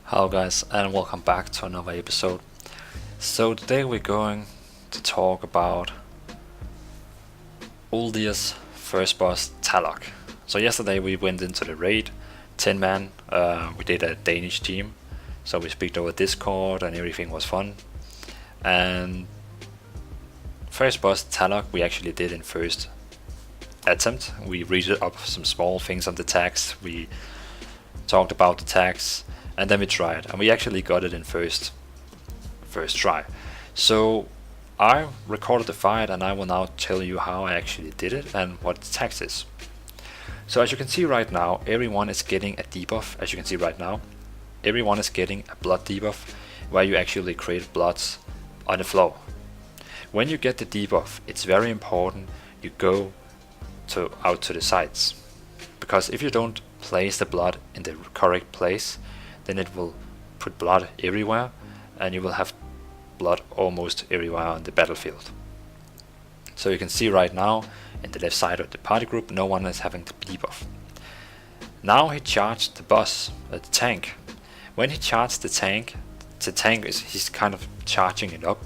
Hello guys, and welcome back to another episode. So today we're going to talk about Uldir's first boss, Taloc. So yesterday we went into the raid, 10 man, we did a Danish team, so we speaked over Discord and everything was fun. And first boss, Taloc, we actually did in first attempt. We read up some small things on the tags, we talked about the tags, and then we tried, and we actually got it in first try. So I recorded the fight, and I will now tell you how I actually did it and what the tax is. So as you can see right now, everyone is getting a debuff. As you can see right now, everyone is getting a blood debuff, where you actually create bloods on the floor. When you get the debuff, it's very important you go out to the sides, because if you don't place the blood in the correct place, then it will put blood everywhere, and you will have blood almost everywhere on the battlefield. So you can see right now in the left side of the party group, no one is having the debuff. Now he charged the boss, the tank. When he charged the tank he's kind of charging it up.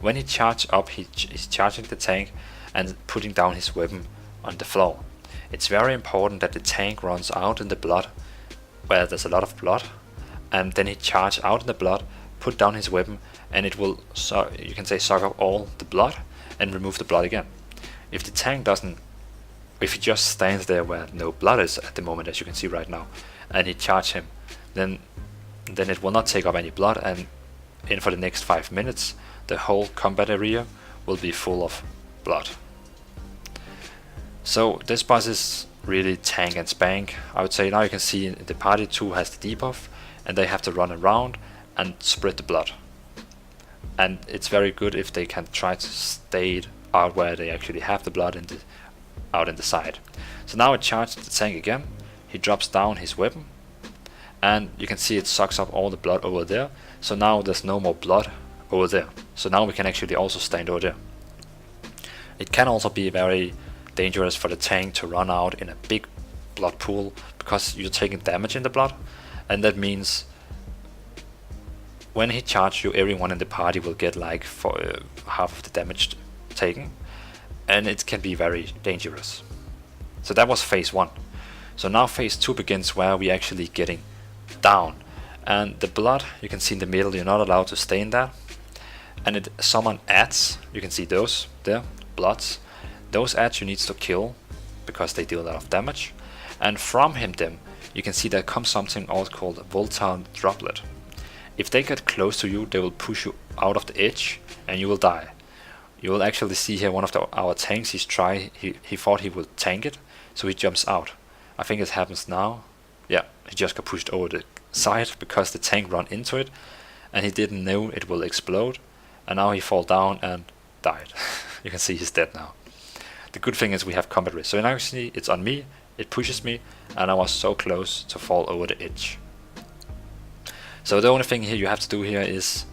When he charged up, he's charging the tank and putting down his weapon on the floor. It's very important that the tank runs out in the blood, where there's a lot of blood, and then he charge out in the blood, put down his weapon, and it will, you can say, suck up all the blood and remove the blood again. If the tank doesn't, if he just stands there where no blood is at the moment, as you can see right now, and he charge him, then it will not take up any blood, and for the next 5 minutes the whole combat area will be full of blood. So this boss is really tank and spank. I would say now you can see the party 2 has the debuff, and they have to run around and spread the blood. And it's very good if they can try to stay out where they actually have the blood out in the side. So now it charged the tank again. He drops down his weapon, and you can see it sucks up all the blood over there. So now there's no more blood over there. So now we can actually also stand over there. It can also be very dangerous for the tank to run out in a big blood pool, because you're taking damage in the blood, and that means when he charges you, everyone in the party will get like half of the damage taken, and it can be very dangerous. So that was phase 1. So now phase 2 begins, where we actually getting down, and the blood you can see in the middle, you're not allowed to stay in that, and someone adds, you can see those there, bloods. Those ads you need to kill, because they deal a lot of damage, and from them you can see there comes something also called a volatile droplet. If they get close to you, they will push you out of the edge and you will die. You will actually see here one of our tanks, he thought he would tank it, so he jumps out. I think it happens now. Yeah, he just got pushed over the side because the tank ran into it, and he didn't know it will explode, and now he fall down and died. You can see he's dead now. The good thing is we have combat risk. So now you see it's on me, it pushes me, and I was so close to fall over the edge. So the only thing here you have to do here is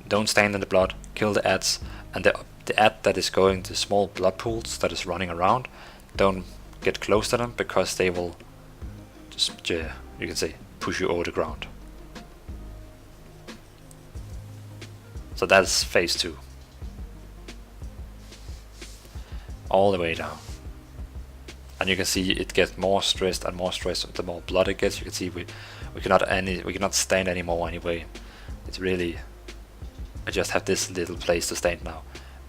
don't stand in the blood, kill the ads, and the ad that is going to small blood pools that is running around, don't get close to them, because they will just, you can say, push you over the ground. So that's phase 2. All the way down, and you can see it gets more stressed and more stressed the more blood it gets. You can see we cannot stand anymore anyway. It's really, I just have this little place to stand now,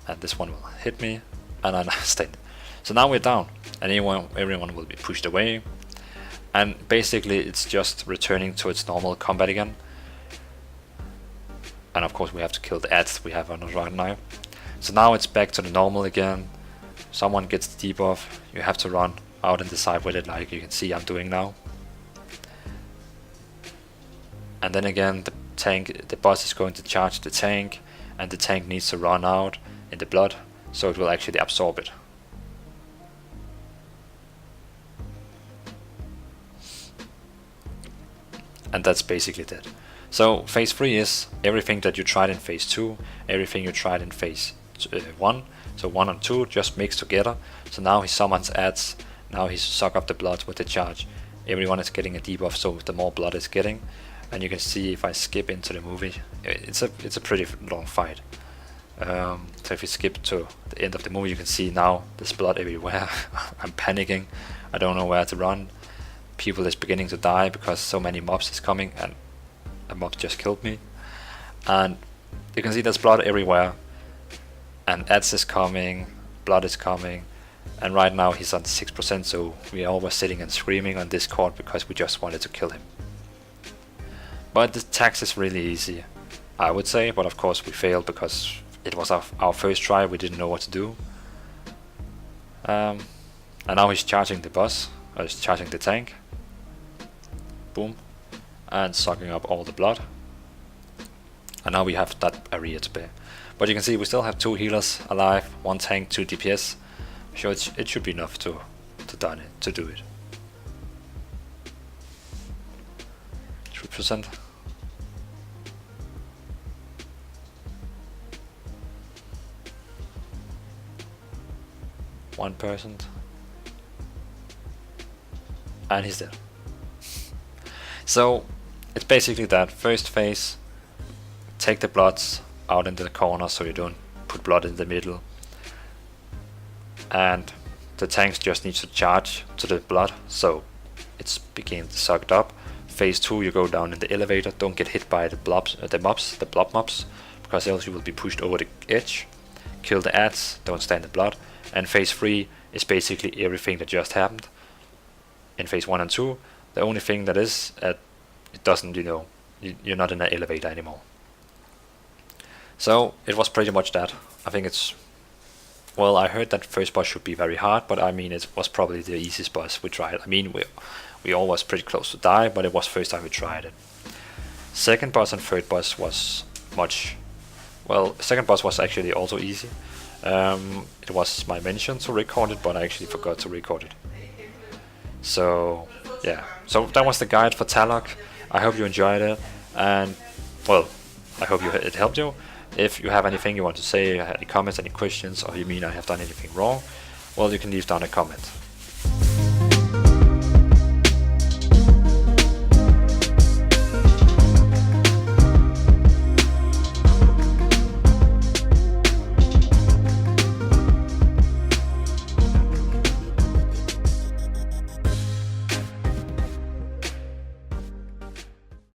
and this one will hit me and I stand. So now we're down, and everyone will be pushed away, and basically it's just returning to its normal combat again. And of course we have to kill the ads we have on us right now. So now it's back to the normal again. Someone gets the debuff, you have to run out and decide with it, like you can see I'm doing now. And then again the boss is going to charge the tank, and the tank needs to run out in the blood, so it will actually absorb it. And that's basically it. So phase 3 is everything that you tried in phase 2, everything you tried in phase 1. So 1 and 2 just mix together. So now he summons ads, now he suck up the blood with the charge. Everyone is getting a debuff, so the more blood is getting, and you can see if I skip into the movie, it's a pretty long fight. So if you skip to the end of the movie, you can see now there's blood everywhere. I'm panicking. I don't know where to run. People is beginning to die because so many mobs is coming, and a mob just killed me. And you can see there's blood everywhere, and ads is coming, blood is coming, and right now he's on 6%, so we all were sitting and screaming on Discord because we just wanted to kill him. But the tax is really easy, I would say, but of course we failed because it was our first try, we didn't know what to do. And now he's charging the boss, or he's charging the tank. Boom. And sucking up all the blood. And now we have that area to bear. But you can see we still have 2 healers alive, 1 tank, 2 DPS. So it should be enough to do it. 3%. One person, and he's dead. So it's basically that first phase, take the bloods out into the corner so you don't put blood in the middle, and the tanks just need to charge to the blood so it's being sucked up. Phase 2, you go down in the elevator, don't get hit by the blob mobs, because else you will be pushed over the edge. Kill the ads, don't stand in blood. And phase 3 is basically everything that just happened in phase 1 and 2. The only thing that is, it doesn't, you're not in an elevator anymore. So it was pretty much that. I think well, I heard that first boss should be very hard, but I mean it was probably the easiest boss we tried. I mean we all was pretty close to die, but it was first time we tried it. Second boss and third boss was second boss was actually also easy. It was my mention to record it, but I actually forgot to record it. So yeah, so that was the guide for Taloc. I hope you enjoyed it, and well, I hope it helped you. If you have anything you want to say, any comments, any questions, or you mean I have done anything wrong, well, you can leave down a comment.